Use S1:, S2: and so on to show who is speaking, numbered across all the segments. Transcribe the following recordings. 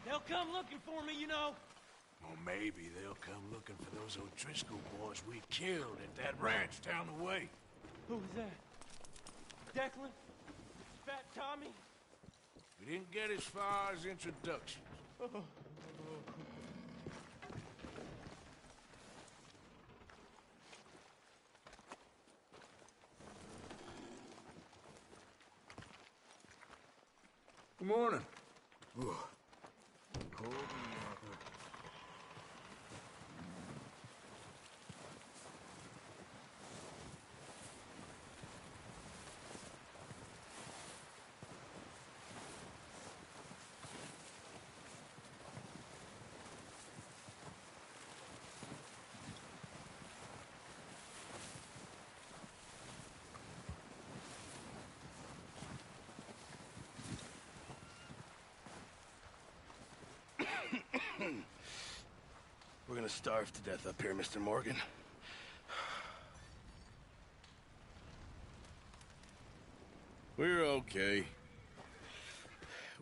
S1: They'll come looking for me, you know.
S2: Or maybe they'll come looking for those O'Driscoll boys we killed at that ranch down the way.
S1: Who was that? Declan? Fat Tommy?
S2: We didn't get as far as introductions. Good morning. Ooh. Cold and awkward.
S3: We're gonna starve to death up here, Mr. Morgan. We're okay.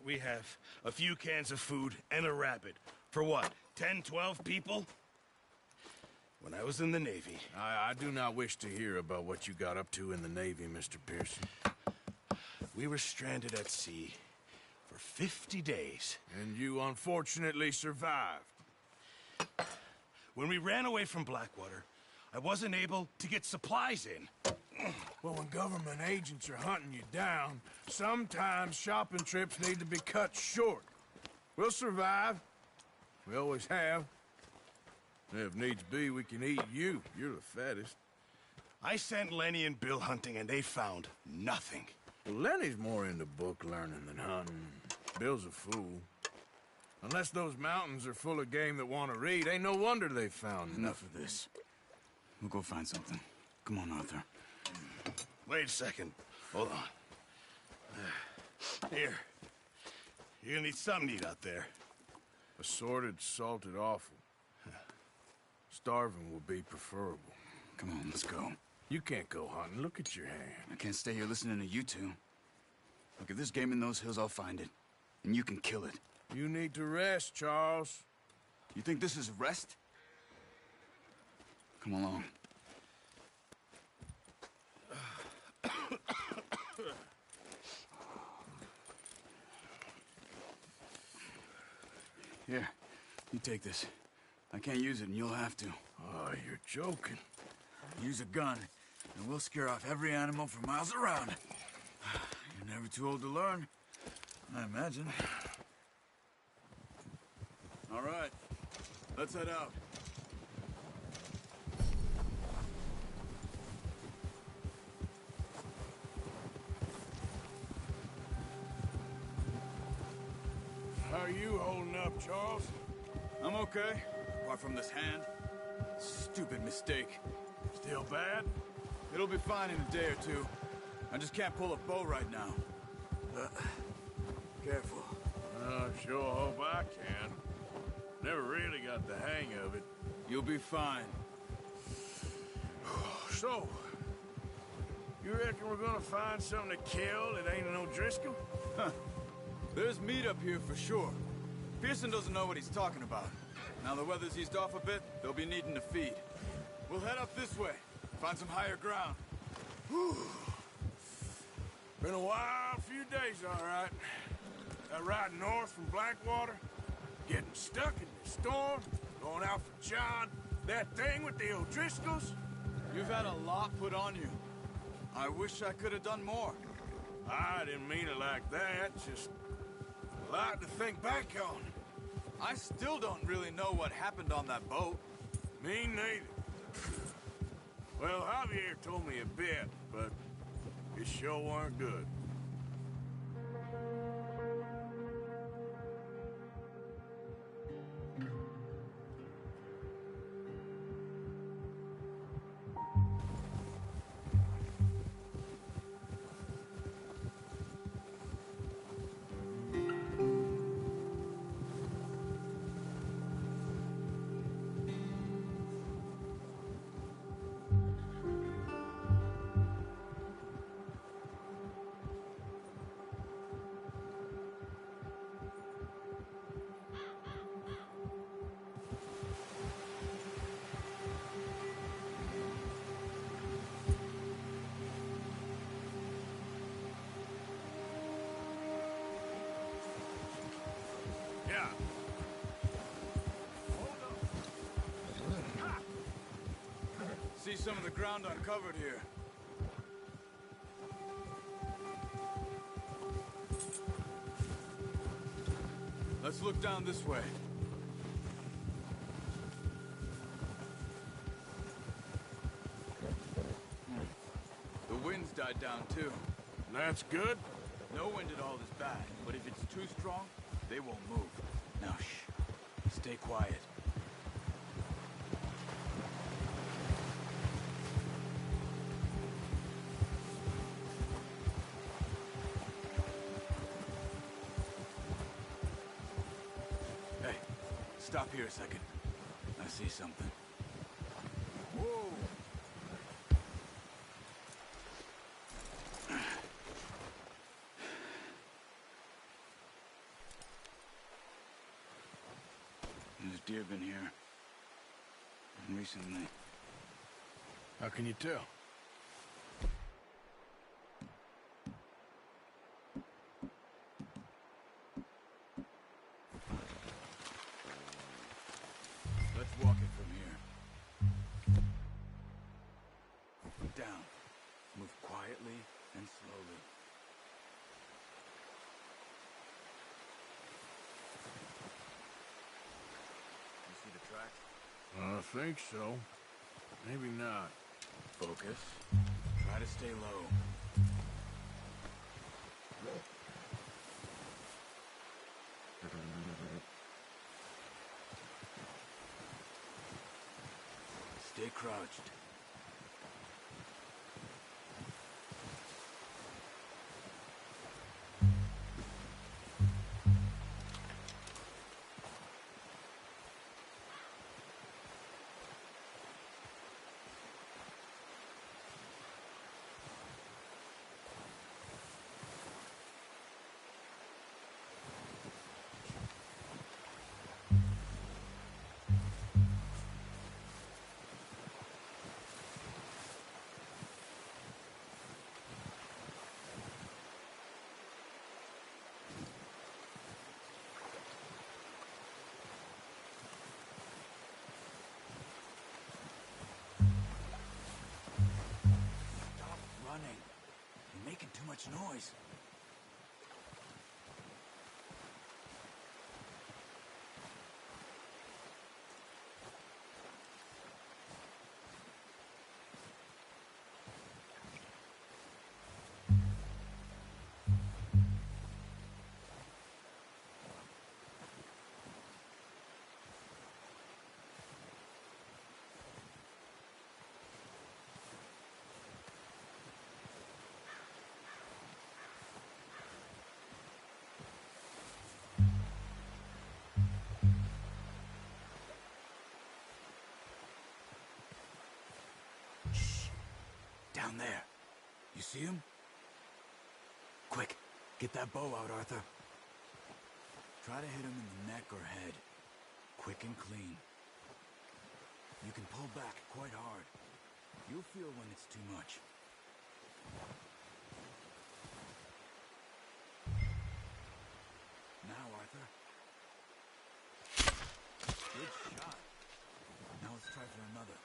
S3: We have a few cans of food and a rabbit. For what, 10, 12 people? When I was in the Navy...
S2: I do not wish to hear about what you got up to in the Navy, Mr. Pearson.
S3: We were stranded at sea for 50 days.
S2: And you unfortunately survived.
S3: When we ran away from Blackwater, I wasn't able to get supplies in.
S2: Well, when government agents are hunting you down, sometimes shopping trips need to be cut short. We'll survive. We always have. If needs be, we can eat you. You're the fattest.
S3: I sent Lenny and Bill hunting, and they found nothing.
S2: Well, Lenny's more into book learning than hunting. Bill's a fool. Unless those mountains are full of game that want to read, ain't no wonder they found
S4: Enough of this. We'll go find something. Come on, Arthur.
S3: Wait a second. Hold on. Here. You're gonna need something to eat out there.
S2: Assorted, salted offal. Starving will be preferable.
S4: Come on, let's go.
S2: You can't go hunting. Look at your hand.
S4: I can't stay here listening to you two. Look, if there's game in those hills, I'll find it. And you can kill it.
S2: You need to rest, Charles.
S4: You think this is rest? Come along. Here, you take this. I can't use it, and you'll have to.
S2: Oh, you're joking.
S4: Use a gun, and we'll scare off every animal for miles around. You're never too old to learn, I imagine. All right, let's head out.
S2: up, Charles?
S4: I'm okay, apart from this hand. Stupid mistake.
S2: Still bad?
S4: It'll be fine in a day or two. I just can't pull a bow right now. Careful.
S2: I sure hope I can. Never really got the hang of it.
S4: You'll be fine.
S2: So, you reckon we're gonna find something to kill that ain't no Driscoll?
S4: Huh. There's meat up here for sure. Pearson doesn't know what he's talking about. Now the weather's eased off a bit, they'll be needing to feed. We'll head up this way, find some higher ground.
S2: Whew. Been a wild few days, all right. That ride north from Blackwater, getting stuck in the storm, going out for John, that thing with the O'Driscolls.
S4: You've had a lot put on you. I wish I could have done more.
S2: I didn't mean it like that, just a lot to think back on.
S4: I still don't really know what happened on that boat.
S2: Me neither. Well, Javier told me a bit, but it sure weren't good. Yeah.
S4: See some of the ground uncovered here. Let's look down this way. The wind's died down too.
S2: That's good.
S4: No wind at all is bad, but if it's too strong, they won't move. Now, shh. Stay quiet. Hey, stop here a second. I see something. Whoa! There's deer been here. Recently.
S2: How can you tell?
S4: Let's walk it from here. Down. Move quietly and slowly. You see the tracks?
S2: I think so. Maybe not.
S4: Focus. Try to stay low. Stay crouched. Running. You're making too much noise. Down there. You see him? Quick, get that bow out, Arthur. Try to hit him in the neck or head. Quick and clean. You can pull back quite hard. You'll feel when it's too much. Now, Arthur. Good shot. Now let's try for another.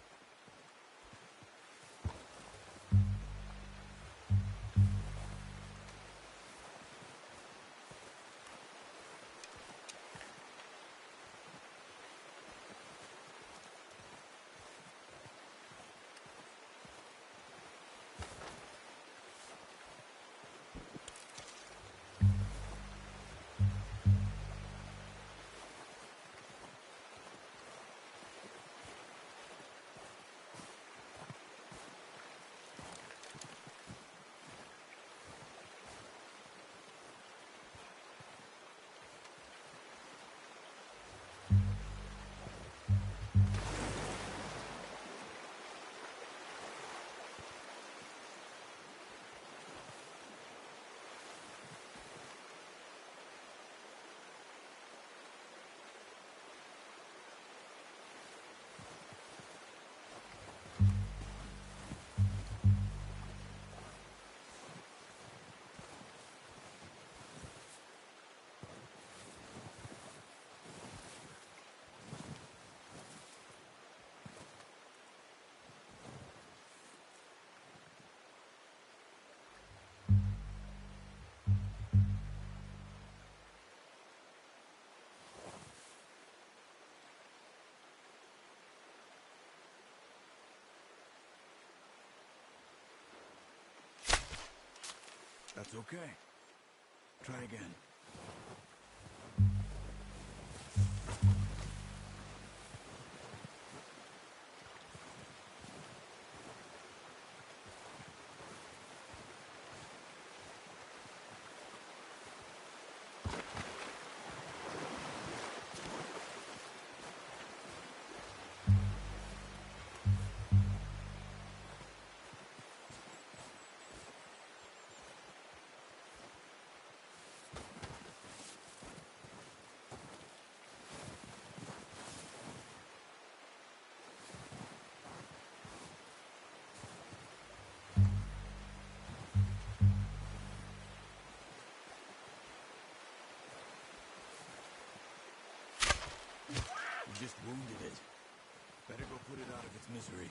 S4: That's okay. Try again. You just wounded it. Better go put it out of its misery.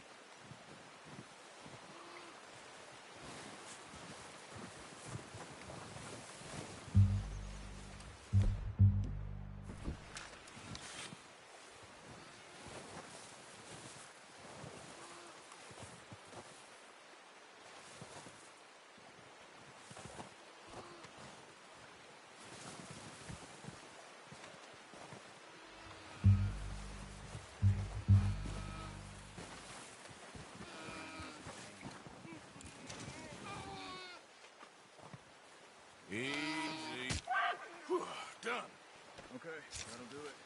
S2: Easy. Whew, done.
S4: Okay, that'll do it.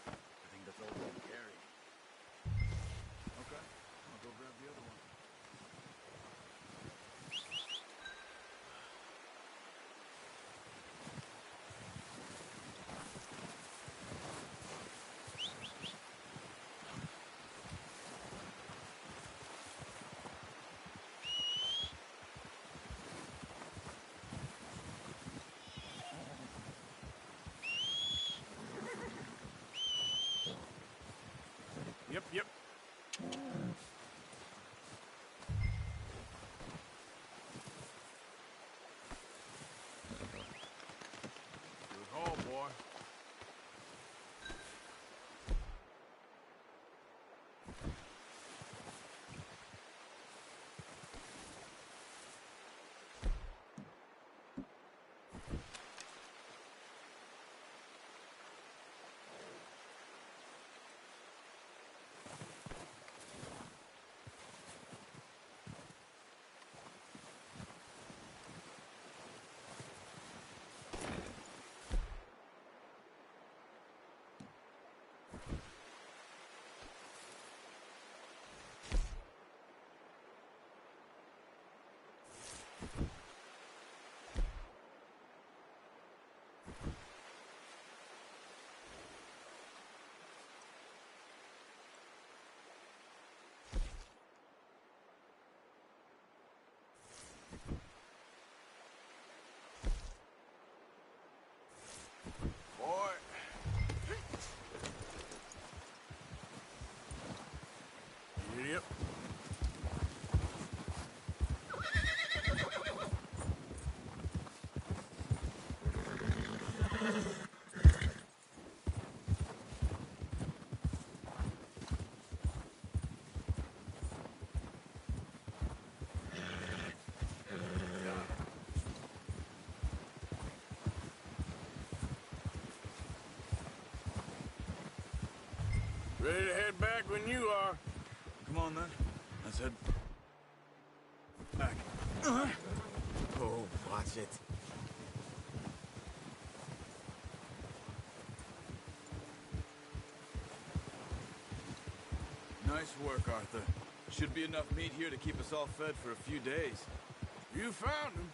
S4: I think that's all we can carry. Okay, I'll go grab the other one.
S2: than you are.
S4: Come on, then. Let's head back. Oh, watch it. Nice work, Arthur. Should be enough meat here to keep us all fed for a few days.
S2: You found him.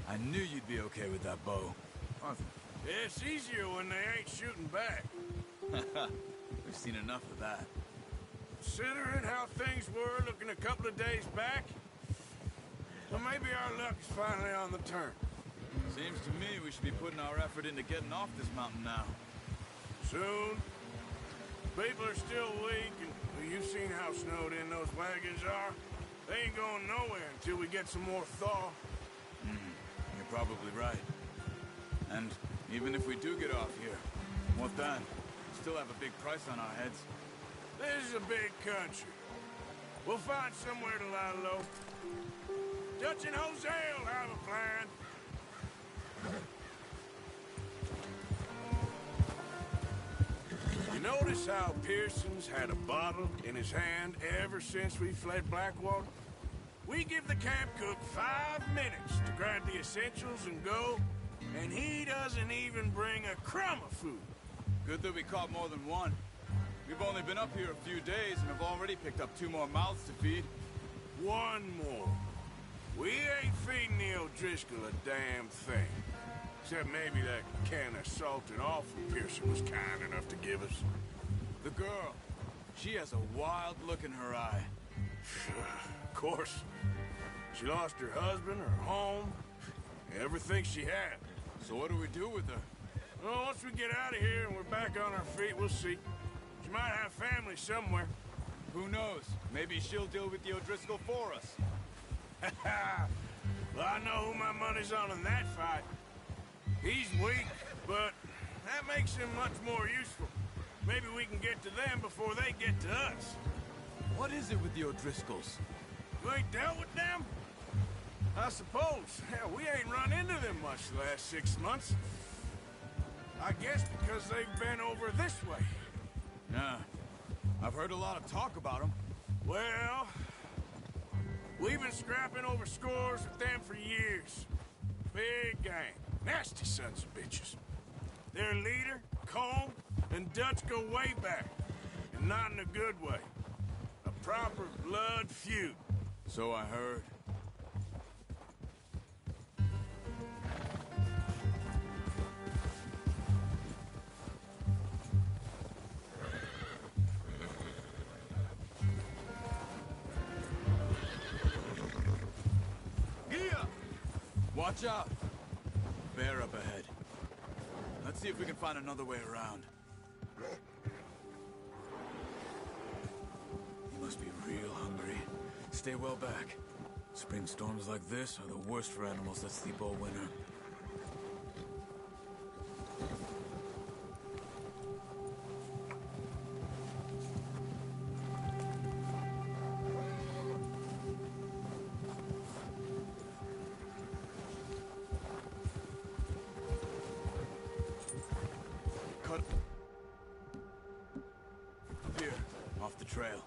S4: I knew you'd be okay with that bow. Arthur.
S2: Yeah, it's easier when they ain't shooting back.
S4: We've seen enough of that.
S2: Considering how things were looking a couple of days back, well, maybe our luck is finally on the turn.
S4: Seems to me we should be putting our effort into getting off this mountain now.
S2: Soon. People are still weak, and well, you've seen how snowed in those wagons are. They ain't going nowhere until we get some more thaw.
S4: You're probably right. And even if we do get off here, what then? We still have a big price on our heads.
S2: This is a big country. We'll find somewhere to lie low. Dutch and Hosea will have a plan. You notice how Pearson's had a bottle in his hand ever since we fled Blackwater? We give the camp cook 5 minutes to grab the essentials and go, and he doesn't even bring a crumb of food.
S4: Good that we caught more than one. We've only been up here a few days and have already picked up 2 more mouths to feed.
S2: One more. We ain't feeding the O'Driscoll a damn thing. Except maybe that can of salted offal Pearson was kind enough to give us.
S4: The girl. She has a wild look in her eye.
S2: Of course. She lost her husband, her home, everything she had.
S4: So what do we do with her?
S2: Well, once we get out of here and we're back on our feet, we'll see. She might have family somewhere.
S4: Who knows? Maybe she'll deal with the O'Driscoll for us.
S2: Well, I know who my money's on in that fight. He's weak, but that makes him much more useful. Maybe we can get to them before they get to us.
S4: What is it with the O'Driscolls?
S2: You ain't dealt with them? I suppose. Hell, we ain't run into them much the last 6 months. I guess because they've been over this way.
S4: Yeah. I've heard a lot of talk about them.
S2: Well, we've been scrapping over scores with them for years. Big gang. Nasty sons of bitches. Their leader, Colm, and Dutch go way back. And not in a good way. A proper blood feud.
S4: So I heard. Watch out! Bear up ahead. Let's see if we can find another way around. You must be real hungry. Stay well back. Spring storms like this are the worst for animals that sleep all winter. Cut here, off the trail.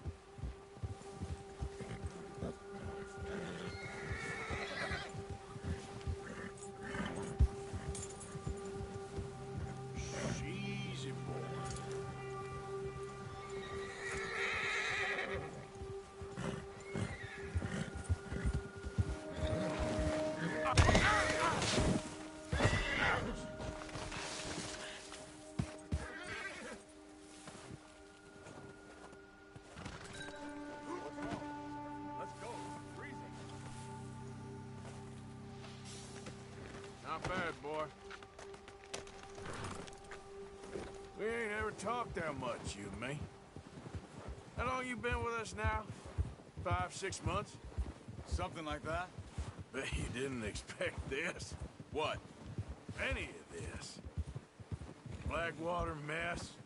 S2: Easy, boy.
S4: Let's go. It's freezing.
S2: Not bad, boy. We ain't ever talked that much, you and me. How long you been with us now? 5, 6 months?
S4: Something like that?
S2: Bet you didn't expect this.
S4: What?
S2: Any of this. Blackwater mess.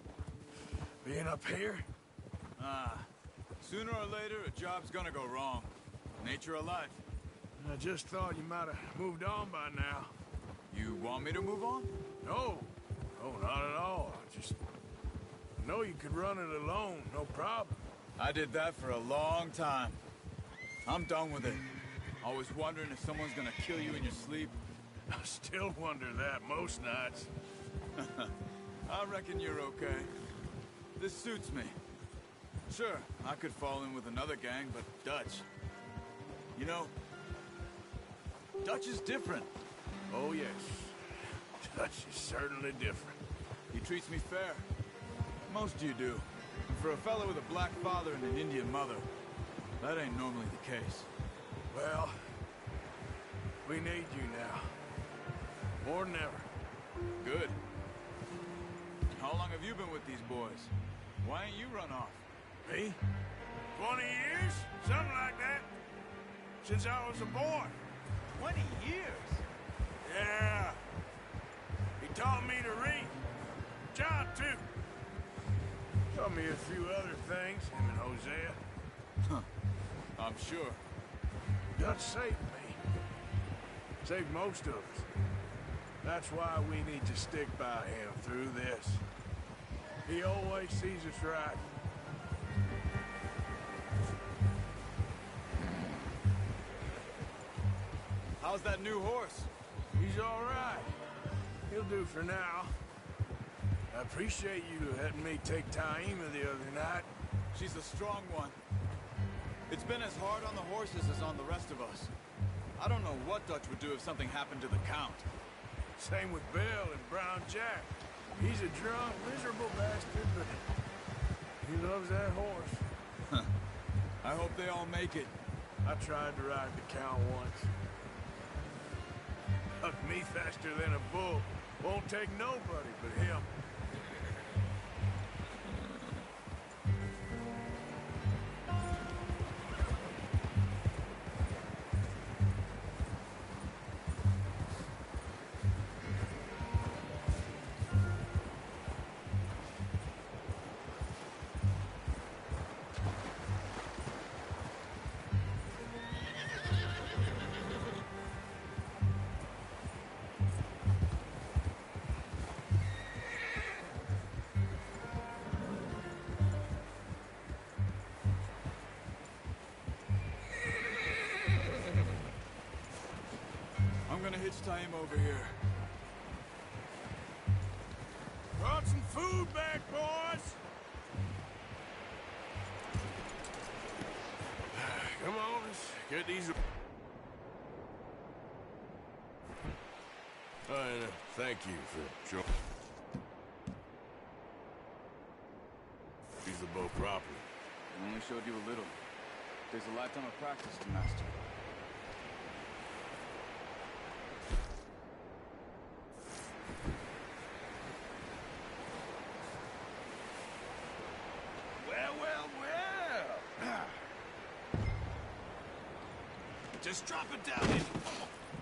S2: Being up here?
S4: Sooner or later, a job's gonna go wrong. Nature of life.
S2: I just thought you might have moved on by now.
S4: You want me to move on?
S2: No. No, not at all. I know you could run it alone, no problem.
S4: I did that for a long time. I'm done with it. Always wondering if someone's gonna kill you in your sleep.
S2: I still wonder that most nights.
S4: I reckon you're okay. This suits me. Sure, I could fall in with another gang, but Dutch... You know, Dutch is different.
S2: Oh, yes. Dutch is certainly different.
S4: He treats me fair. Most of you do. And for a fellow with a black father and an Indian mother, that ain't normally the case.
S2: Well, we need you now. More than ever.
S4: Good. How long have you been with these boys? Why ain't you run off?
S2: Me? 20 years? Something like that. Since I was a boy.
S4: 20 years?
S2: Yeah. He taught me to read. John, too. Taught me a few other things, him and Hosea.
S4: Huh. I'm sure.
S2: Dutch saved me. Saved most of us. That's why we need to stick by him through this. He always sees us right.
S4: How's that new horse?
S2: He's all right. He'll do for now. I appreciate you letting me take Taima the other night.
S4: She's a strong one. It's been as hard on the horses as on the rest of us. I don't know what Dutch would do if something happened to the Count.
S2: Same with Bill and Brown Jack. He's a drunk, miserable bastard, but he loves that horse.
S4: I hope they all make it.
S2: I tried to ride the Count once. Hucked me faster than a bull. Won't take nobody but him.
S4: I'm gonna hitch Taima over here.
S2: Brought some food back, boys! Come on, let's get these... And thank you for showing... Use the bow properly.
S4: I only showed you a little. There's a lifetime of practice to master.
S3: Just drop it down in.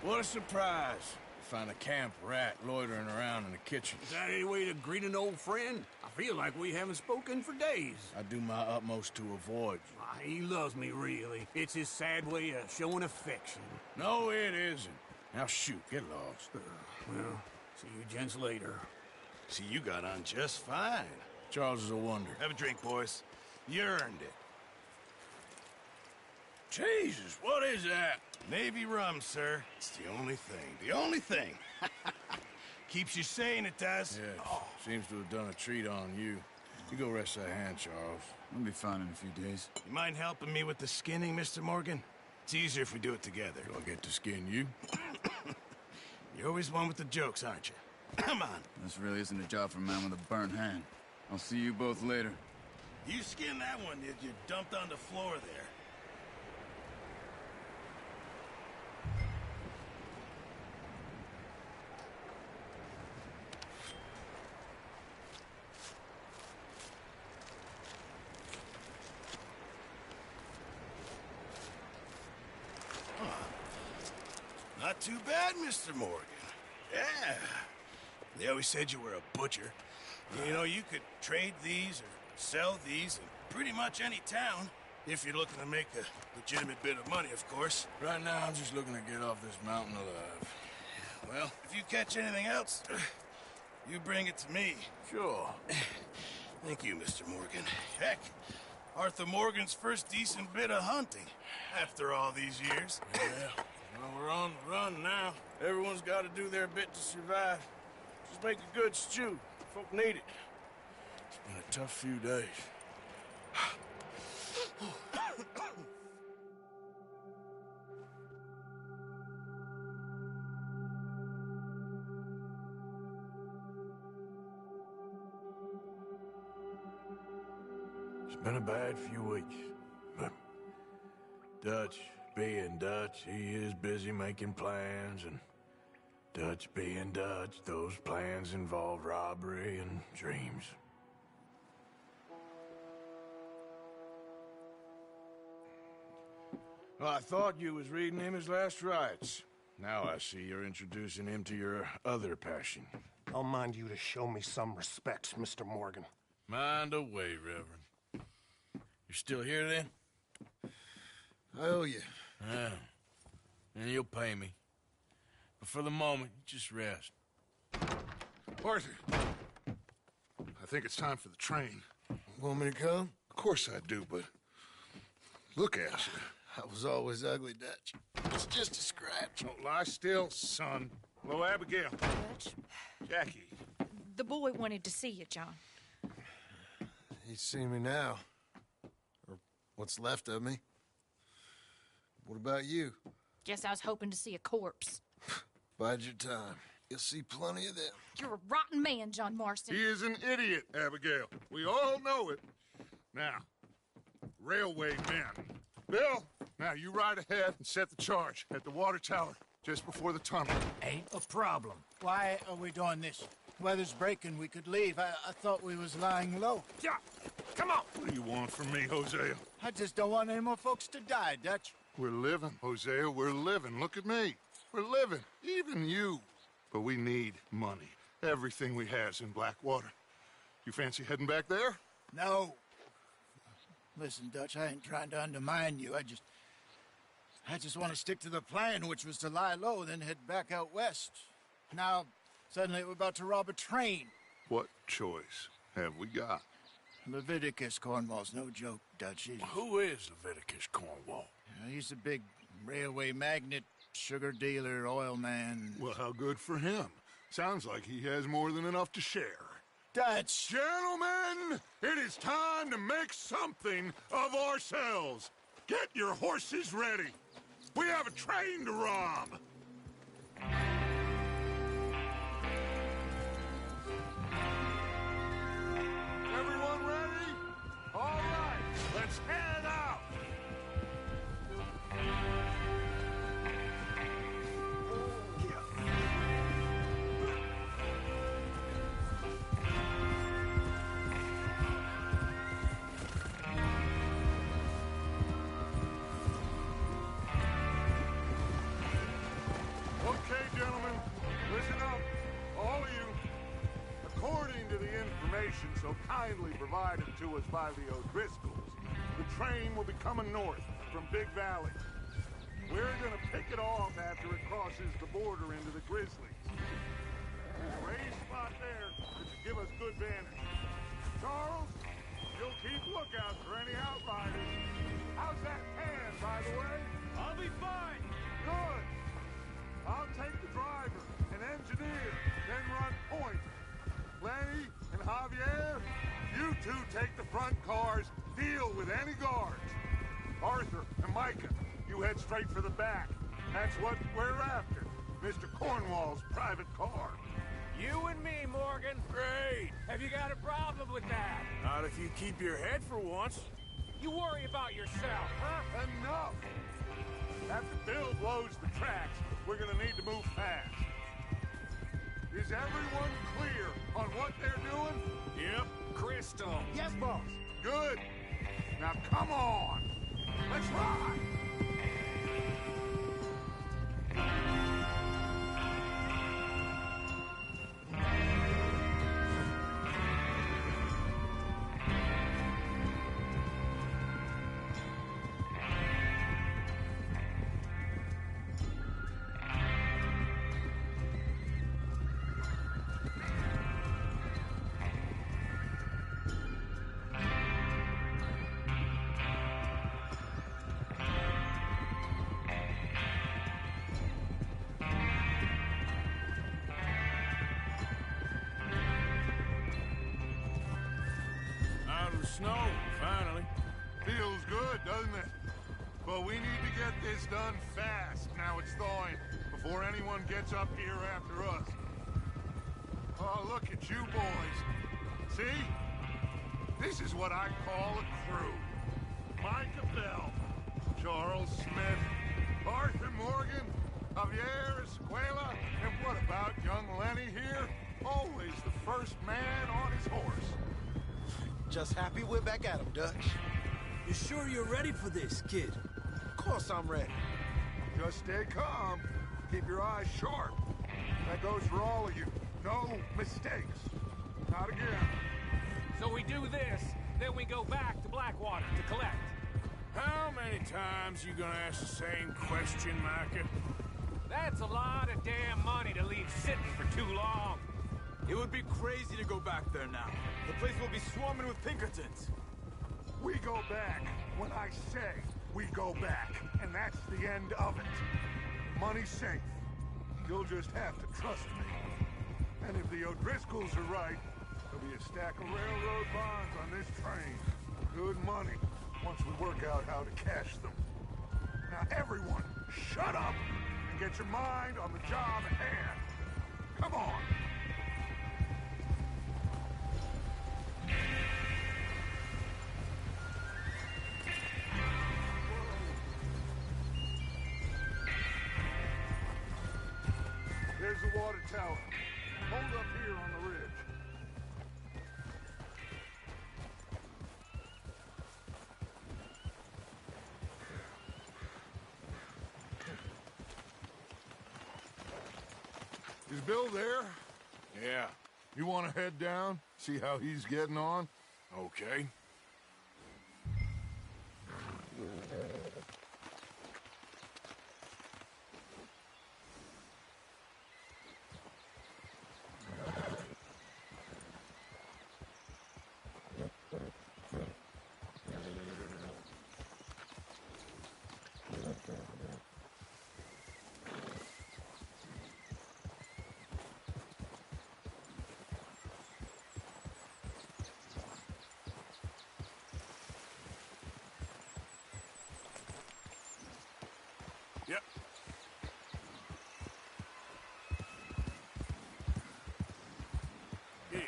S2: What a surprise. Find a camp rat loitering around in the kitchen.
S5: Is that any way to greet an old friend? I feel like we haven't spoken for days.
S2: I do my utmost to avoid you.
S5: He loves me, really. It's his sad way of showing affection.
S2: No, it isn't. Now shoot, get lost.
S5: Well, see you gents later.
S3: See, you got on just fine.
S2: Charles is a wonder.
S3: Have a drink, boys. You earned it.
S2: Jesus, what is that?
S3: Navy rum, sir. It's the only thing. The only thing. Keeps you sane, it does.
S2: Yes, seems to have done a treat on you. You go rest that hand, Charles.
S4: I'll be fine in a few days.
S3: You mind helping me with the skinning, Mr. Morgan? It's easier if we do it together.
S2: Do I get to skin you?
S3: You're always one with the jokes, aren't you? Come on.
S4: This really isn't a job for a man with a burnt hand. I'll see you both later.
S3: You skinned that one that you dumped on the floor there. Not too bad, Mr. Morgan. Yeah. They always said you were a butcher. You know, you could trade these or sell these in pretty much any town. If you're looking to make a legitimate bit of money, of course.
S2: Right now, I'm just looking to get off this mountain alive.
S3: Well, if you catch anything else, you bring it to me.
S2: Sure.
S3: Thank you, Mr. Morgan. Heck, Arthur Morgan's first decent bit of hunting after all these years.
S2: Yeah, well, we're on the run now. Everyone's got to do their bit to survive. Just make a good stew. Folk need it. It's been a tough few days. It's been a bad few weeks, but Dutch being Dutch, he is busy making plans, and Dutch being Dutch, those plans involve robbery and dreams. Well, I thought you was reading him his last rites. Now I see you're introducing him to your other passion.
S6: I'll mind you to show me some respect, Mr. Morgan.
S2: Mind away, Reverend. You're still here, then?
S7: I owe you.
S2: Yeah. And you'll pay me. But for the moment, just rest.
S7: Arthur, I think it's time for the train.
S6: Want me to come?
S7: Of course I do, but look at you.
S6: I was always ugly, Dutch. It's just a scratch.
S7: Don't lie still, son. Hello, Abigail.
S8: Dutch,
S7: Jackie.
S8: the boy wanted to see you, John.
S6: He's seen me now. Or what's left of me. What about you?
S8: Guess I was hoping to see a corpse.
S6: Bide your time. You'll see plenty of them.
S8: You're a rotten man, John Marston.
S7: He is an idiot, Abigail. We all know it. Now, railway men. Bill, now you ride ahead and set the charge at the water tower just before the tunnel.
S9: Ain't a problem. Why are we doing this? Weather's breaking. We could leave. I thought we was lying low.
S7: Yeah, come on. What do you want from me, Hosea?
S9: I just don't want any more folks to die, Dutch.
S7: We're living, Hosea. We're living. Look at me. We're living. Even you. But we need money. Everything we has in Blackwater. You fancy heading back there?
S9: No. Listen, Dutch, I ain't trying to undermine you. I just want to stick to the plan, which was to lie low, then head back out west. Now, suddenly we're about to rob a train.
S7: What choice have we got?
S9: Leviticus Cornwall's no joke, Dutch.
S2: Who is Leviticus Cornwall?
S9: He's a big railway magnate, sugar dealer, oil man.
S7: Well, how good for him. Sounds like he has more than enough to share.
S9: Dutch!
S7: Gentlemen, it is time to make something of ourselves. Get your horses ready. We have a train to rob. Everyone ready? All right, let's head out. Okay, gentlemen, listen up, all of you. According to the information so kindly provided to us by the O'Driscolls, the train will be coming north from Big Valley. We're gonna pick it off after it crosses the border into the Grizzlies. There's a raised spot there that should give us good vantage. Charles, you'll keep lookout for any outriders. How's that pan, by the way?
S1: I'll be fine.
S7: Good. I'll take the driver and engineer, then run point. Lenny and Javier, you two take the front cars, deal with any guards. Arthur and Micah, you head straight for the back. That's what we're after. Mr. Cornwall's private car.
S1: You and me, Morgan.
S2: Great.
S1: Have you got a problem with that?
S2: Not if you keep your head for once.
S1: You worry about yourself, huh?
S7: Enough! After Bill blows the tracks, we're gonna need to move fast. Is everyone clear on what they're doing?
S2: Yep.
S1: Crystal.
S6: Yes, boss.
S7: Good. Now come on. Let's ride.
S2: snow, finally.
S7: Feels good, doesn't it? But we need to get this done fast, now it's thawing, before anyone gets up here after us. Oh, look at you boys. See? This is what I call a crew. Micah Bell, Charles Smith, Arthur Morgan, Javier Escuela, and what about young Lenny here? Always the first man on his horse.
S10: Just happy we're back at him, Dutch.
S5: You sure you're ready for this, kid?
S10: Of course I'm ready.
S7: Just stay calm. Keep your eyes sharp. That goes for all of you. No mistakes. Not again.
S1: So we do this, then we go back to Blackwater to collect.
S2: How many times you gonna ask the same question, Micah?
S1: That's a lot of damn money to leave sitting for too long.
S4: It would be crazy to go back there now. The place will be swarming with Pinkertons.
S7: We go back when I say we go back, and that's the end of it. Money's safe. You'll just have to trust me. And if the O'Driscolls are right, there'll be a stack of railroad bonds on this train. Good money, once we work out how to cash them. Now everyone, shut up and get your mind on the job at hand. Come on. There's the water tower. Hold up here on the ridge. Is Bill there?
S2: Yeah,
S7: You want to head down? See how he's getting on?
S2: okay. Yep. Yeah.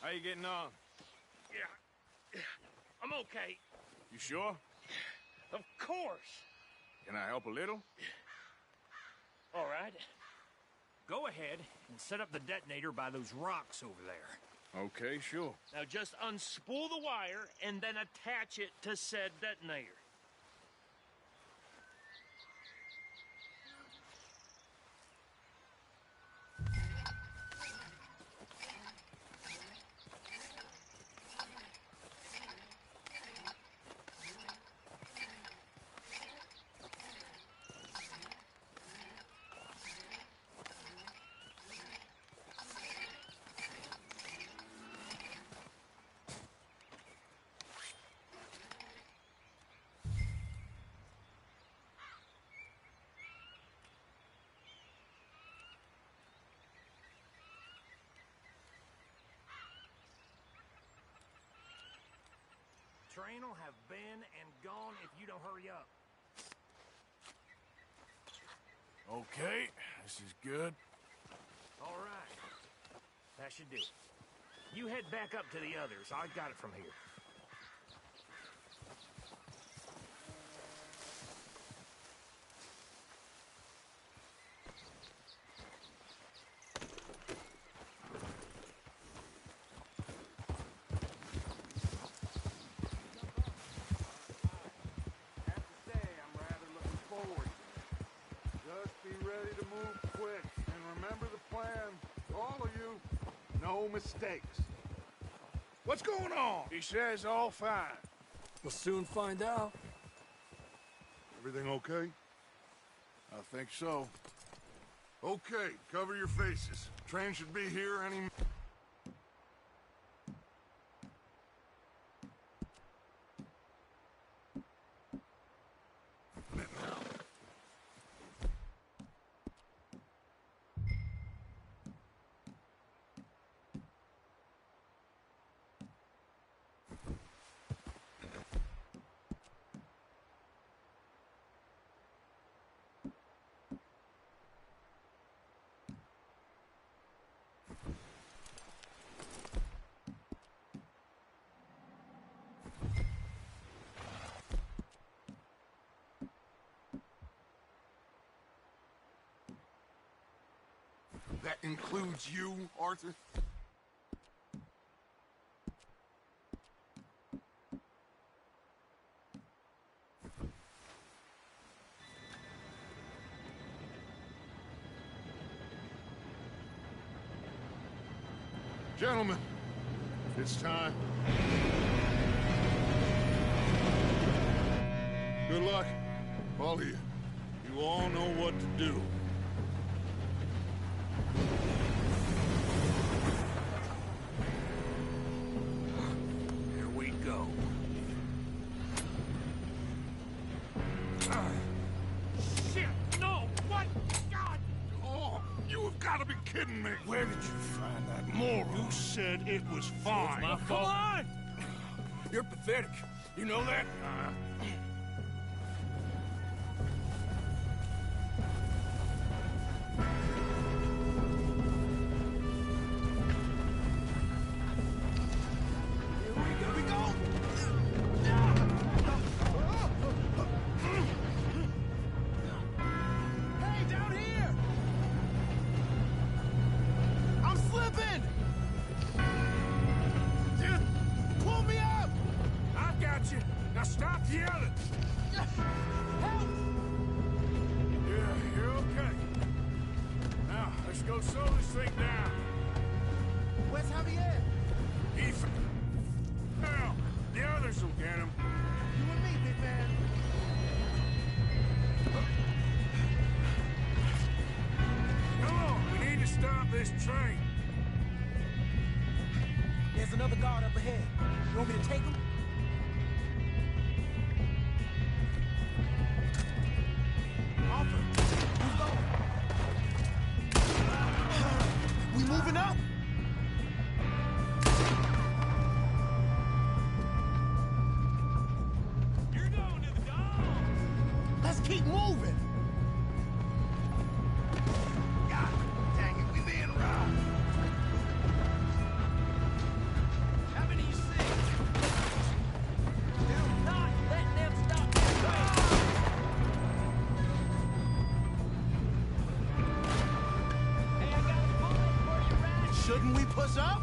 S2: How you getting on?
S1: Yeah, I'm okay.
S2: You sure?
S1: Of course.
S2: Can I help a little?
S1: All right. Go ahead and set up the detonator by those rocks over there.
S2: Okay, sure.
S1: Now just unspool the wire and then attach it to said detonator. Train will have been and gone if you don't hurry up.
S2: Okay, this is good.
S1: All right. That should do it. You head back up to the others. I got it from here.
S7: No mistakes. What's going on?
S2: He says all fine.
S5: We'll soon find out.
S7: Everything okay?
S2: I think so.
S7: Okay, cover your faces. Train should be here any... That includes you, Arthur? Gentlemen, it's time. Good luck, all of you. You all know what to do.
S1: Here we go. Shit! No! What? God!
S7: Oh, you have got to be kidding me.
S2: Where did you find that moron?
S7: You said it was fine.
S1: My
S2: Come
S1: fault.
S2: on! You're pathetic. You know that?
S10: Here we go. Hey, down here! I'm slipping! Just pull me up!
S2: I've got you. Now stop yelling.
S10: Help!
S2: Yeah, you're okay. Now, let's go slow this thing down.
S10: Where's Javier?
S2: Ethan. Now, the others will get him.
S10: You and me, big man.
S2: Come on, we need to stop this train.
S10: There's another guard up ahead. You want me to take him? Arthur, who's going? We moving up?
S1: You're going to the dog!
S10: Let's keep moving.
S7: God dang it, we being robbed.
S1: How many you see? Do not let them stop this train! Hey, I got a bullet for you, rat!
S10: Shouldn't we push up?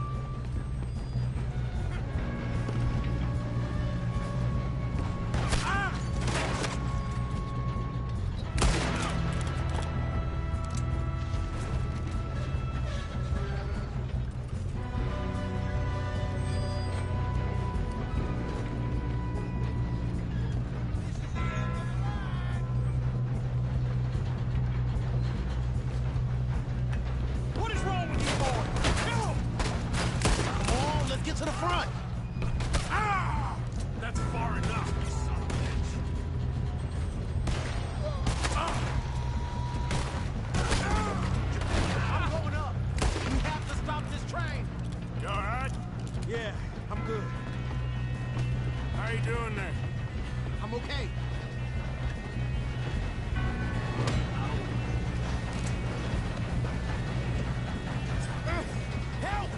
S1: What is wrong with you, boy? Kill him!
S10: Come on, let's get to the front.
S2: Ah! That's far enough, you son of a bitch.
S10: I'm going up. We have to stop this train.
S2: You all right?
S10: Yeah, I'm good.
S2: How you doing there?
S10: I'm okay. Help!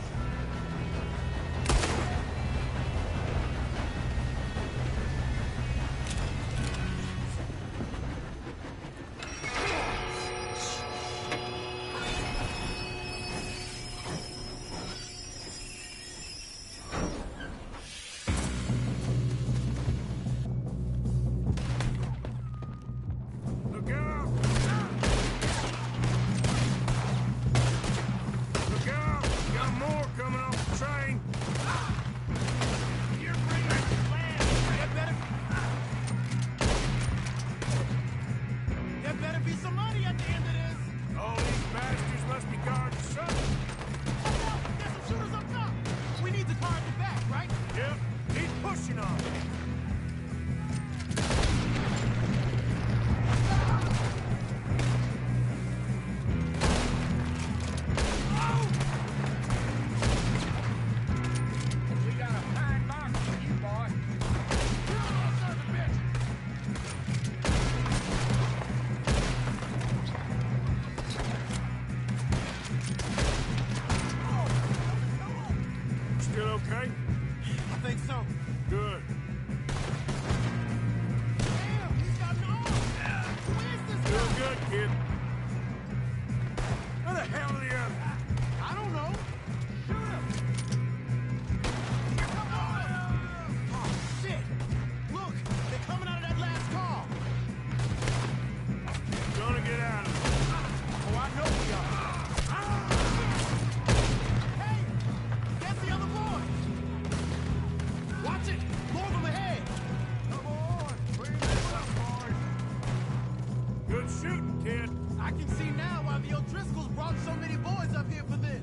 S10: So many boys up here for this.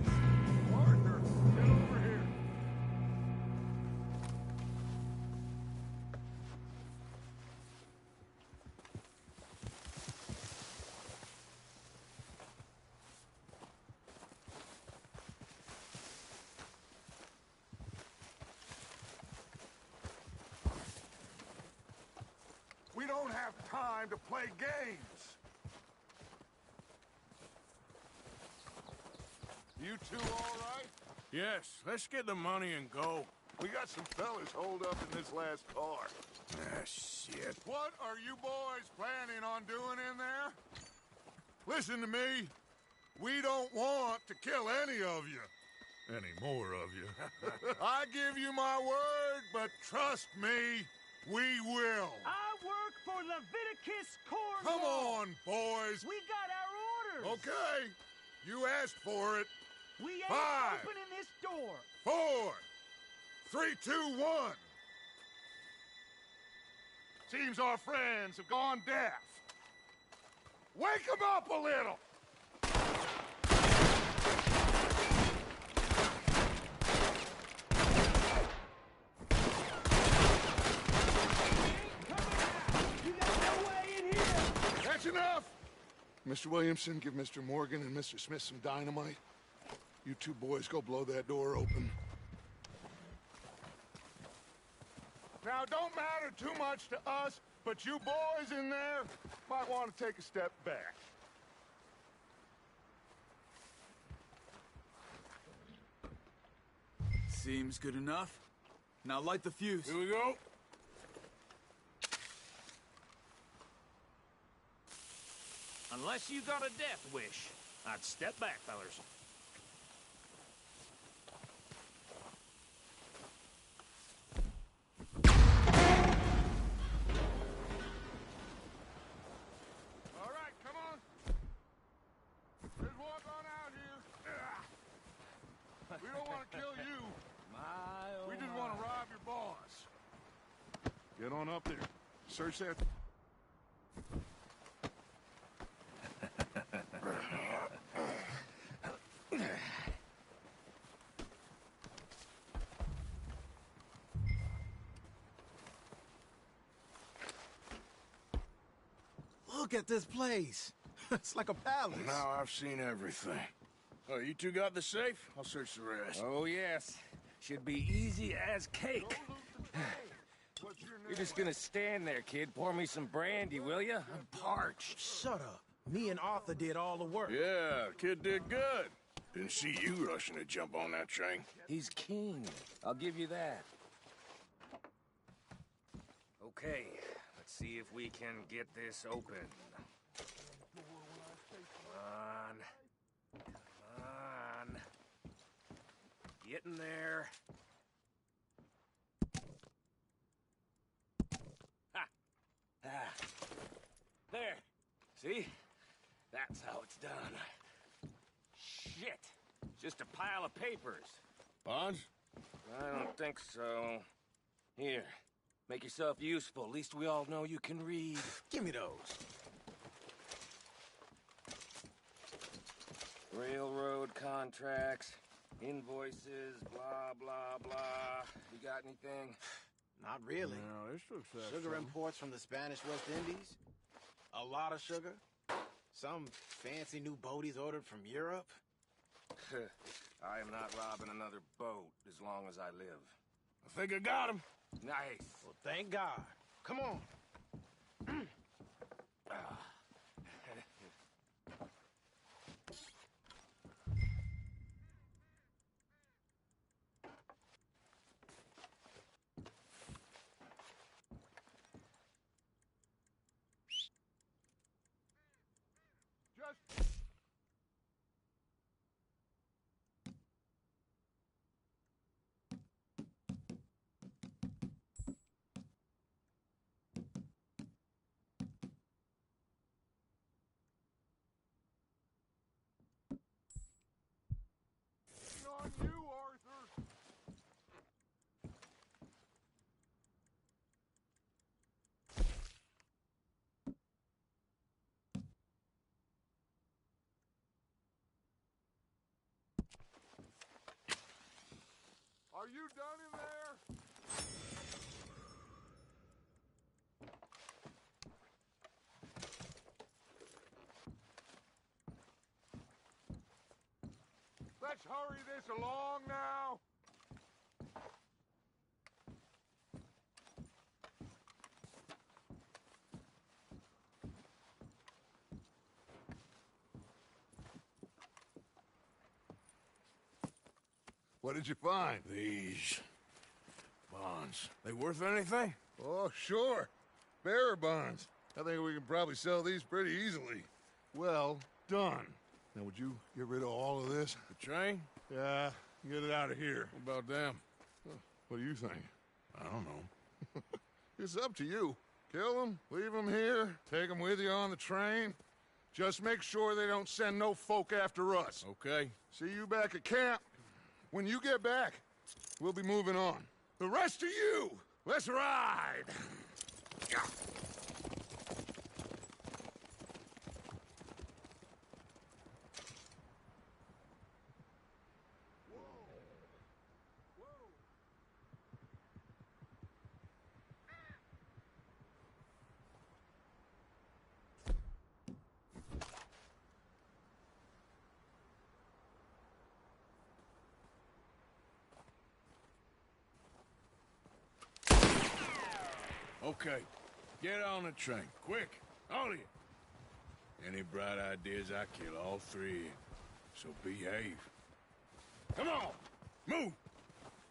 S7: Arthur, get over here. We don't have time to play games. You two all right?
S2: Yes, let's get the money and go.
S7: We got some fellas holed up in this last car.
S2: Ah, shit.
S7: What are you boys planning on doing in there? Listen to me. We don't want to kill any of you. Any more of you. I give you my word, but trust me, we will.
S1: I work for Leviticus Corps.
S7: Come on, boys.
S1: We got our orders.
S7: Okay. You asked for it.
S1: We ain't
S7: 5,
S1: opening this door.
S7: 4, 3, 2, 1. Seems our friends have gone deaf. Wake them up a little. That's enough! Mr. Williamson, give Mr. Morgan and Mr. Smith some dynamite. You two boys go blow that door open. Now, don't matter too much to us, but you boys in there might want to take a step back.
S4: Seems good enough. Now light the fuse.
S2: Here we go.
S1: Unless you got a death wish, I'd step back, fellers.
S7: All right, come on. Let's walk on out here. We don't want to kill you. We just want to rob your boss. Get on up there. Search that.
S10: Look at this place. It's like a palace.
S2: Now I've seen everything. Oh, you two got the safe? I'll search the rest.
S1: Oh, yes. Should be easy as cake.
S7: What's your name?
S1: You're just gonna stand there, kid. Pour me some brandy, will you? I'm parched.
S10: Shut up. Me and Arthur did all the work.
S2: Yeah, kid did good. Didn't see you rushing to jump on that train.
S1: He's keen. I'll give you that. Okay, let's see if we can get this open. Come on. Come on. Get in there. Ha! Ah. There. See? That's how it's done. Shit. Just a pile of papers.
S2: Bonds?
S1: I don't think so. Here. Make yourself useful. At least we all know you can read.
S10: Give me those.
S1: Railroad contracts, invoices, blah, blah, blah. You got anything?
S10: Not really.
S2: No, this looks like
S10: Sugar imports from the Spanish West Indies. A lot of sugar. Some fancy new boat he's ordered from Europe.
S1: I am not robbing another boat as long as I live.
S2: I think I got him.
S1: Nice.
S10: Well, thank God. Come on.
S7: Just... Are you done in there? Let's hurry this along now. What did you find?
S2: These bonds. They worth anything?
S7: Oh, sure. Bearer bonds. I think we can probably sell these pretty easily. Well done. Now, would you get rid of all of this?
S2: The train?
S7: Yeah, get it out of here.
S2: What about them?
S7: What do you think?
S2: I don't know.
S7: It's up to you. Kill them, leave them here, take them with you on the train. Just make sure they don't send no folk after us.
S2: Okay.
S7: See you back at camp. When you get back, we'll be moving on. The rest of you, let's ride!
S2: Okay. Get on the train. Quick. All of you. Any bright ideas, I kill all three of you. So behave. Come on! Move!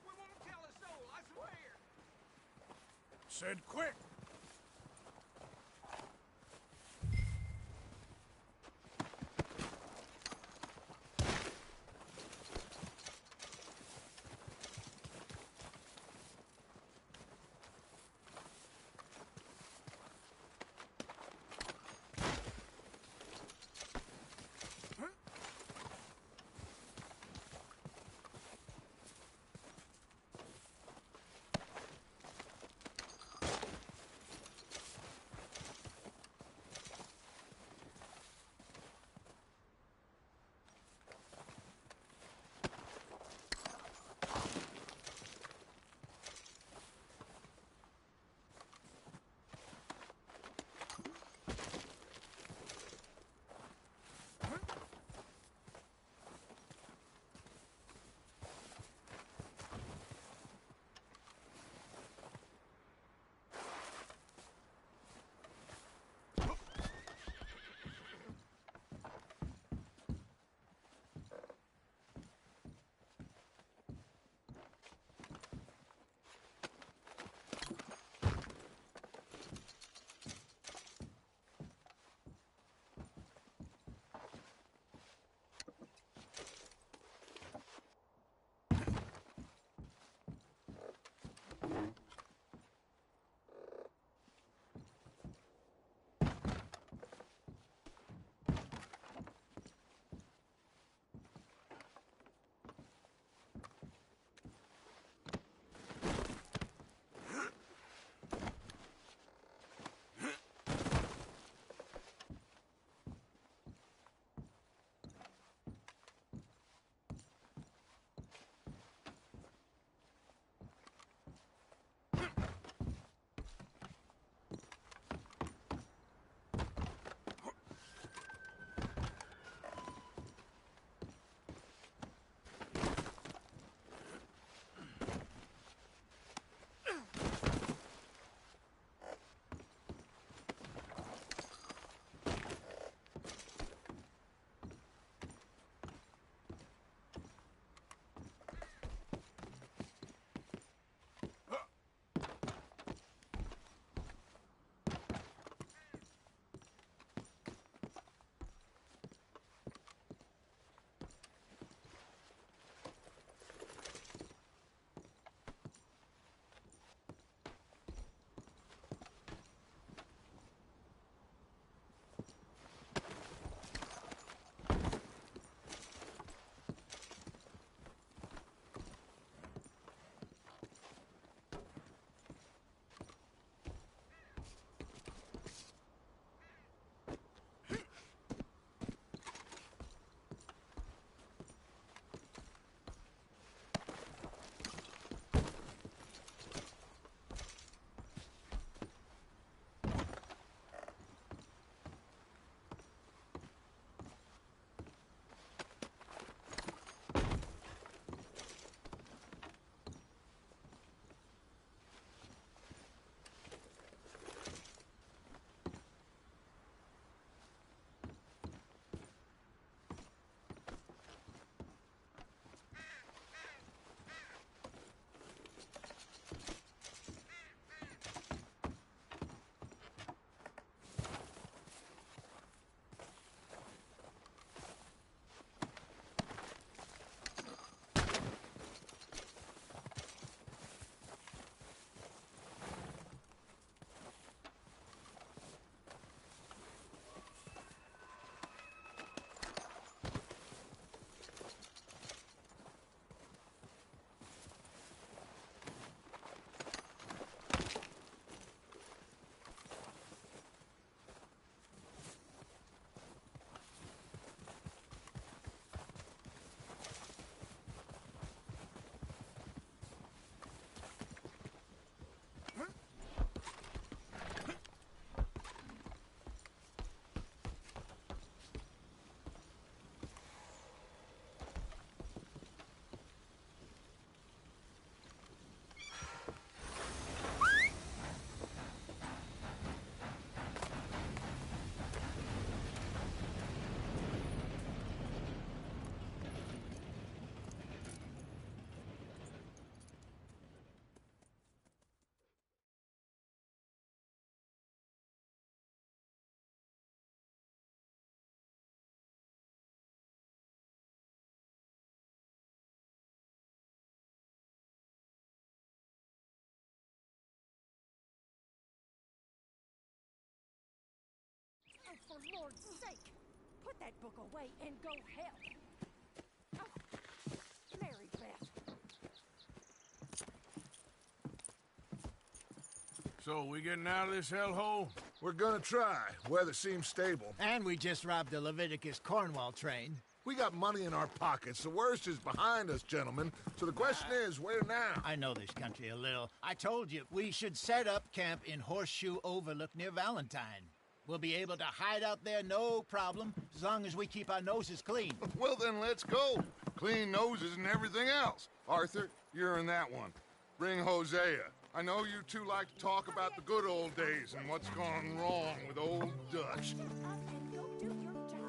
S1: We won't tell a soul, I swear!
S2: Said quick!
S11: For Lord's sake, put that book away and go help. Oh, Mary Beth.
S2: So, we getting out of this hellhole?
S7: We're gonna try. Weather seems stable.
S9: And we just robbed the Leviticus Cornwall train.
S7: We got money in our pockets. The worst is behind us, gentlemen. So the question is, where now?
S9: I know this country a little. I told you, we should set up camp in Horseshoe Overlook near Valentine. We'll be able to hide out there, no problem, as long as we keep our noses clean.
S7: Well, then let's go. Clean noses and everything else. Arthur, you're in that one. Bring Hosea. I know you two like to talk about the good old days and what's gone wrong with old Dutch.
S11: Shut up and go do your job.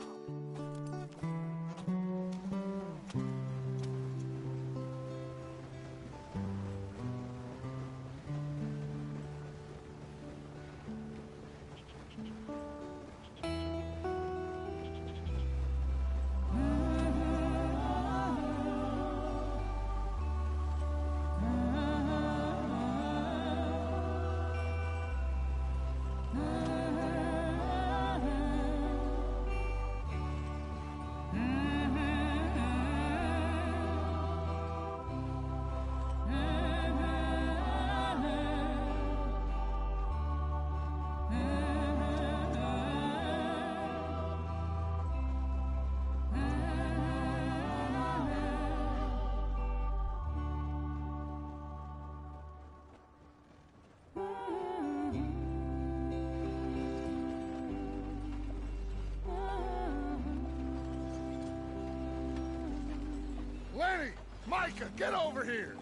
S7: Lenny! Micah, get over here!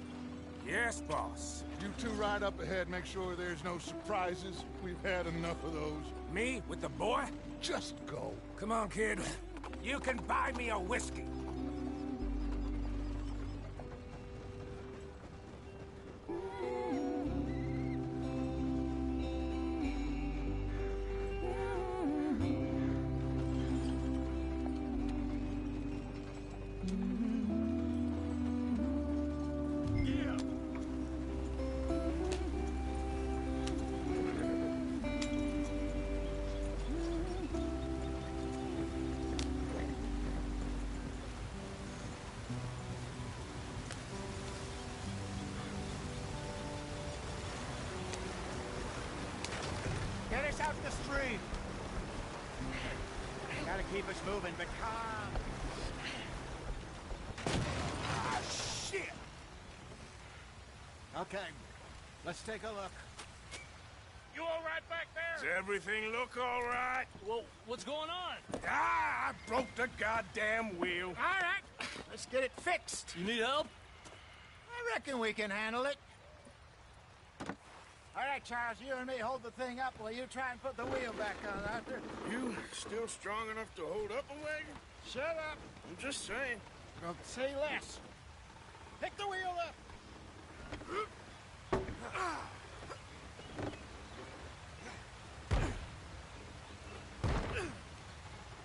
S1: Yes, boss.
S7: You two ride up ahead, make sure there's no surprises. We've had enough of those.
S1: Me with the boy?
S7: Just go.
S1: Come on, kid. You can buy me a whiskey.
S9: Get us out the street. Gotta keep us moving, but calm.
S1: Ah, shit!
S9: Okay, let's take a look.
S1: You all right back there?
S2: Does everything look all right?
S1: Well, what's going on?
S2: Ah, I broke the goddamn wheel.
S9: All right, let's get it fixed.
S1: You need help?
S9: I reckon we can handle it. All right, Charles, you and me hold the thing up while you try and put the wheel back on, Arthur.
S2: You still strong enough to hold up a wagon?
S9: Shut up.
S2: I'm just saying.
S9: Well, say less. Pick the wheel up.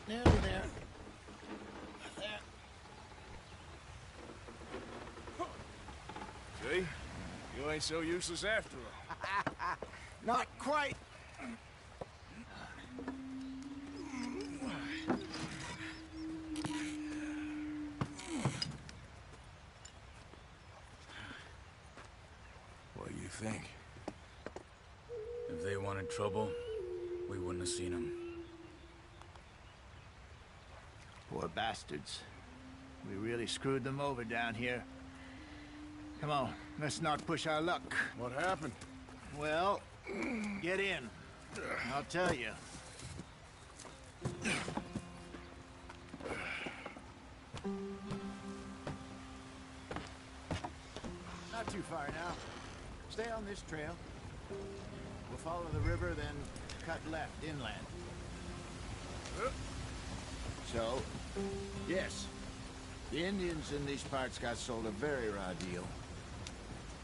S9: Nearly there. There.
S2: See? You ain't so useless after all.
S9: Not quite.
S4: What do you think? If they wanted trouble, we wouldn't have seen them.
S9: Poor bastards. We really screwed them over down here. Come on, let's not push our luck.
S2: What happened?
S9: Well, get in. I'll tell you. Not too far now. Stay on this trail. We'll follow the river, then cut left inland. So, yes, the Indians in these parts got sold a very raw deal.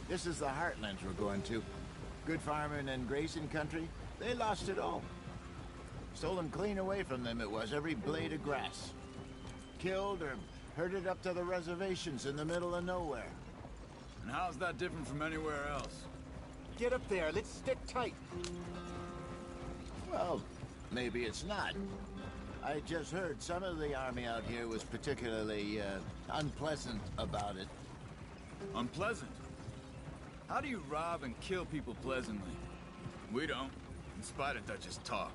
S9: This is the heartlands we're going to. Good farming and grazing country, they lost it all. Stolen clean away from them it was, every blade of grass. Killed or herded up to the reservations in the middle of nowhere.
S4: And how's that different from anywhere else?
S9: Get up there, let's stick tight. Well, maybe it's not. I just heard some of the army out here was particularly, unpleasant about it.
S4: Unpleasant? How do you rob and kill people pleasantly? We don't, in spite of Dutch's talk.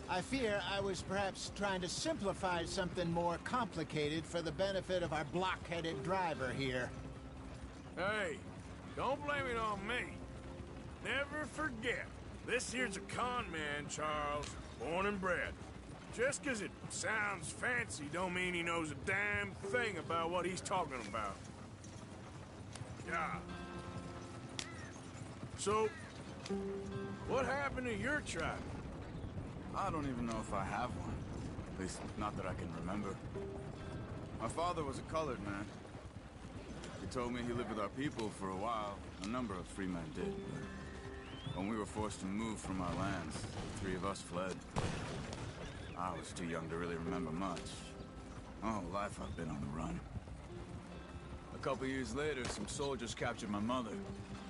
S9: I fear I was perhaps trying to simplify something more complicated for the benefit of our blockheaded driver here.
S2: Hey, don't blame it on me. Never forget, this here's a con man, Charles, born and bred. Just 'cause it sounds fancy don't mean he knows a damn thing about what he's talking about. Yeah. So, what happened to your tribe?
S4: I don't even know if I have one. At least, not that I can remember. My father was a colored man. He told me he lived with our people for a while. A number of free men did, but when we were forced to move from our lands, the three of us fled. I was too young to really remember much. My whole life I've been on the run. A couple years later, some soldiers captured my mother.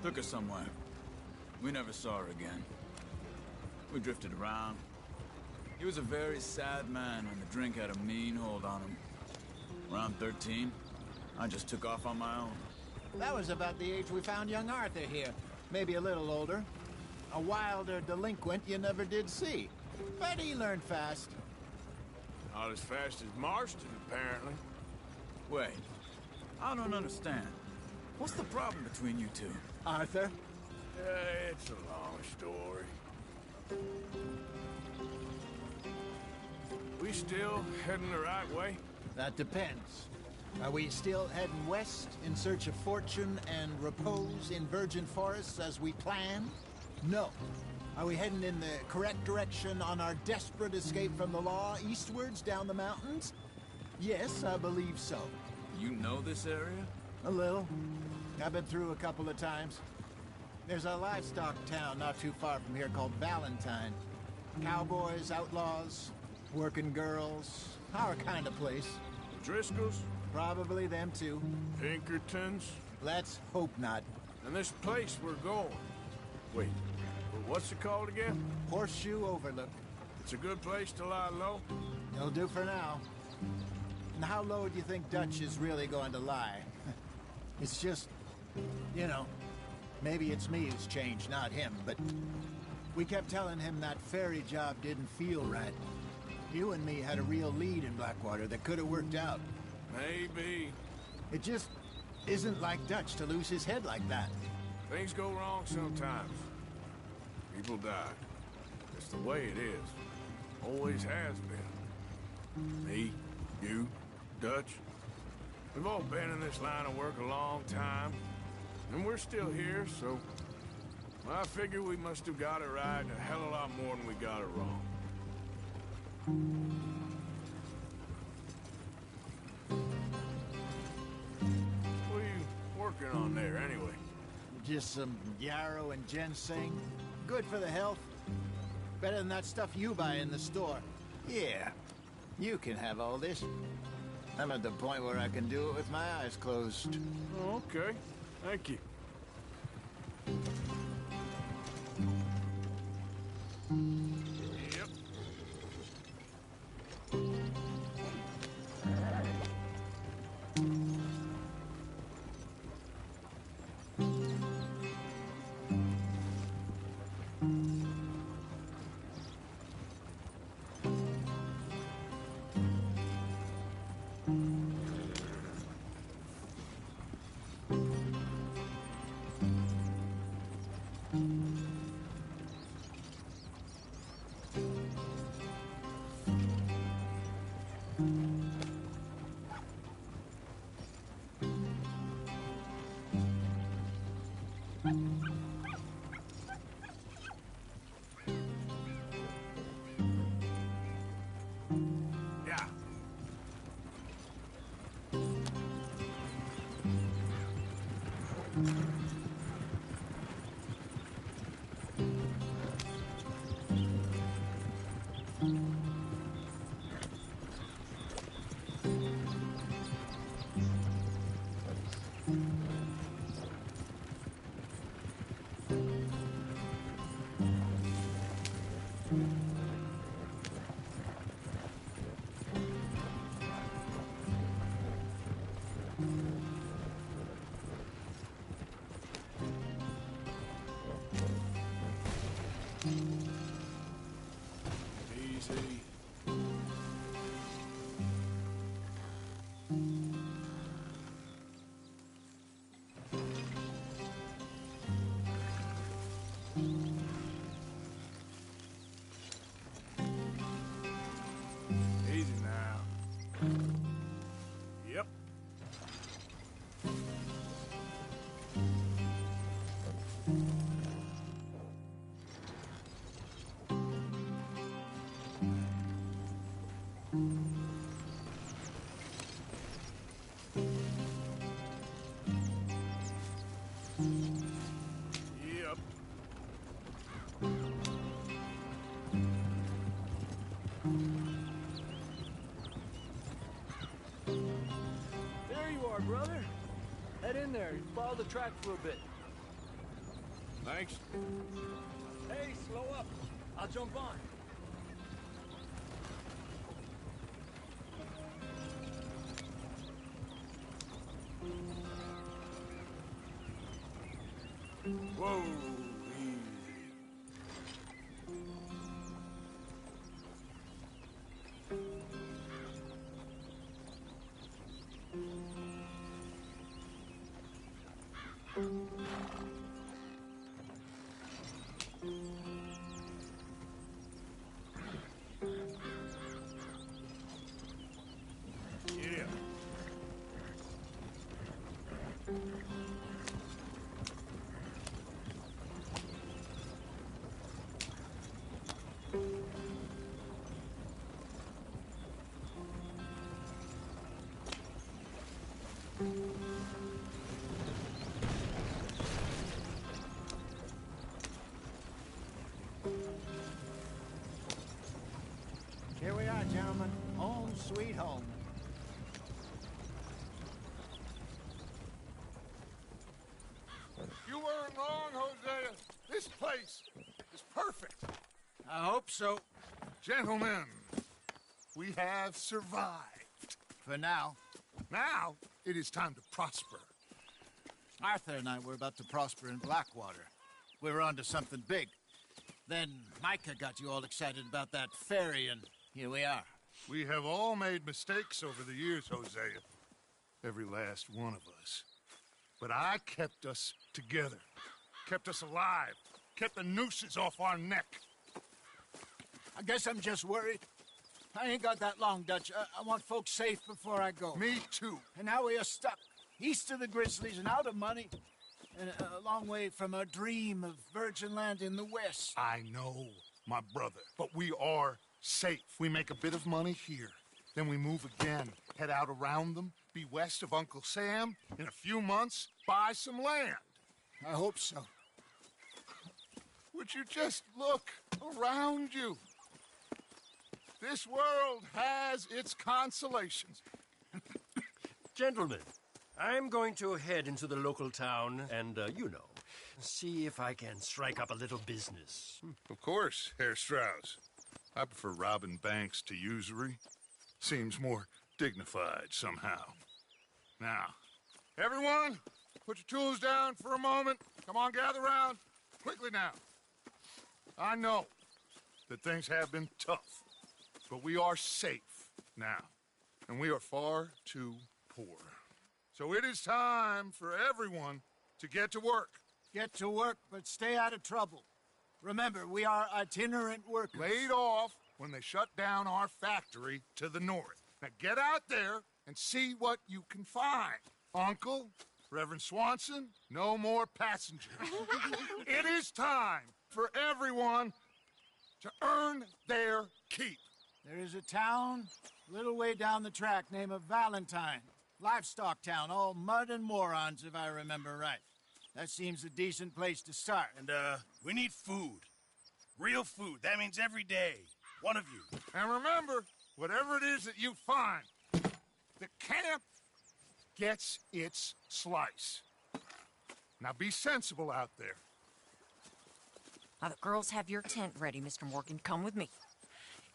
S4: Took her somewhere. We never saw her again. We drifted around. He was a very sad man, and the drink had a mean hold on him. Around 13, I just took off on my own.
S9: That was about the age we found young Arthur here. Maybe a little older. A wilder delinquent you never did see. But he learned fast.
S2: Not as fast as Marston, apparently.
S4: Wait, I don't understand. What's the problem between you two?
S9: Arthur?
S2: It's a long story. We still heading the right way?
S9: That depends. Are we still heading west in search of fortune and repose in virgin forests as we planned? No. Are we heading in the correct direction on our desperate escape from the law eastwards down the mountains? Yes, I believe so.
S4: You know this area?
S9: A little. I've been through a couple of times. There's a livestock town not too far from here called Valentine. Cowboys, outlaws, working girls, our kind of place.
S2: Driscolls?
S9: Probably them too.
S2: Pinkertons?
S9: Let's hope not.
S2: And this place we're going. Wait, what's it called again?
S9: Horseshoe Overlook.
S2: It's a good place to lie low?
S9: It'll do for now. And how low do you think Dutch is really going to lie? It's just, you know, maybe it's me who's changed, not him, but we kept telling him that ferry job didn't feel right. You and me had a real lead in Blackwater that could have worked out.
S2: Maybe.
S9: It just isn't like Dutch to lose his head like that.
S2: Things go wrong sometimes. People die. It's the way it is. Always has been. Me, you, Dutch. We've all been in this line of work a long time. And we're still here, so... I figure we must have got it right a hell of a lot more than we got it wrong. What are you working on there, anyway?
S9: Just some yarrow and ginseng. Good for the health. Better than that stuff you buy in the store. Yeah, you can have all this. I'm at the point where I can do it with my eyes closed.
S2: Oh, okay. Thank you. Yep. Easy. Easy now. Yep. Yep.
S12: There you are, brother. Head in there. Follow the track for a bit.
S2: Thanks.
S12: Hey, slow up. I'll jump on.
S2: Whoa, easy. Yeah.
S9: Here we are, gentlemen. Home sweet home.
S7: You weren't wrong, Hosea. This place is perfect.
S9: I hope so.
S7: Gentlemen, we have survived.
S9: For now.
S7: Now, it is time to prosper.
S9: Arthur and I were about to prosper in Blackwater. We were onto something big. Then Micah got you all excited about that ferry, and here we are.
S7: We have all made mistakes over the years, Hosea. Every last one of us. But I kept us together. Kept us alive. Kept the nooses off our neck.
S9: I guess I'm just worried. I ain't got that long, Dutch. I want folks safe before I go.
S7: Me too.
S9: And now we are stuck. East of the Grizzlies and out of money. And a long way from our dream of virgin land in the west.
S7: I know, my brother. But we are safe. We make a bit of money here. Then we move again. Head out around them. Be west of Uncle Sam. In a few months, buy some land.
S9: I hope so.
S7: Would you just look around you? This world has its consolations.
S1: Gentlemen, I'm going to head into the local town and, see if I can strike up a little business.
S7: Of course, Herr Strauss. I prefer robbing banks to usury. Seems more dignified somehow. Now, everyone, put your tools down for a moment. Come on, gather round. Quickly now. I know that things have been tough, but we are safe now, and we are far too poor. So it is time for everyone to get to work.
S9: Get to work, but stay out of trouble. Remember, we are itinerant workers.
S7: Laid off when they shut down our factory to the north. Now get out there and see what you can find. Uncle, Reverend Swanson, no more passengers. It is time for everyone to earn their keep.
S9: There is a town a little way down the track named Valentine. Livestock town, all mud and morons, if I remember right. That seems a decent place to start.
S3: And, we need food. Real food. That means every day. One of you.
S7: And remember, whatever it is that you find, the camp gets its slice. Now be sensible out there.
S13: Now, the girls have your tent ready, Mr. Morgan. Come with me.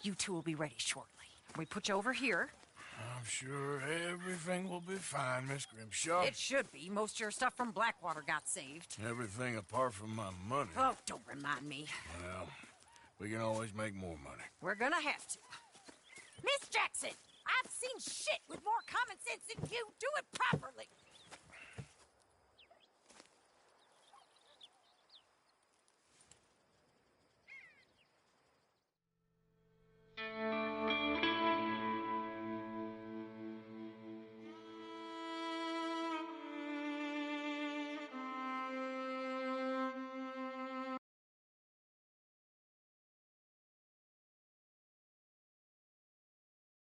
S13: You two will be ready shortly. We put you over here.
S2: I'm sure everything will be fine, Miss Grimshaw.
S13: It should be. Most of your stuff from Blackwater got saved.
S2: Everything apart from my money.
S13: Oh, don't remind me.
S2: Well, we can always make more money.
S13: We're gonna have to. Miss Jackson, I've seen shit with more common sense than you. Do it properly.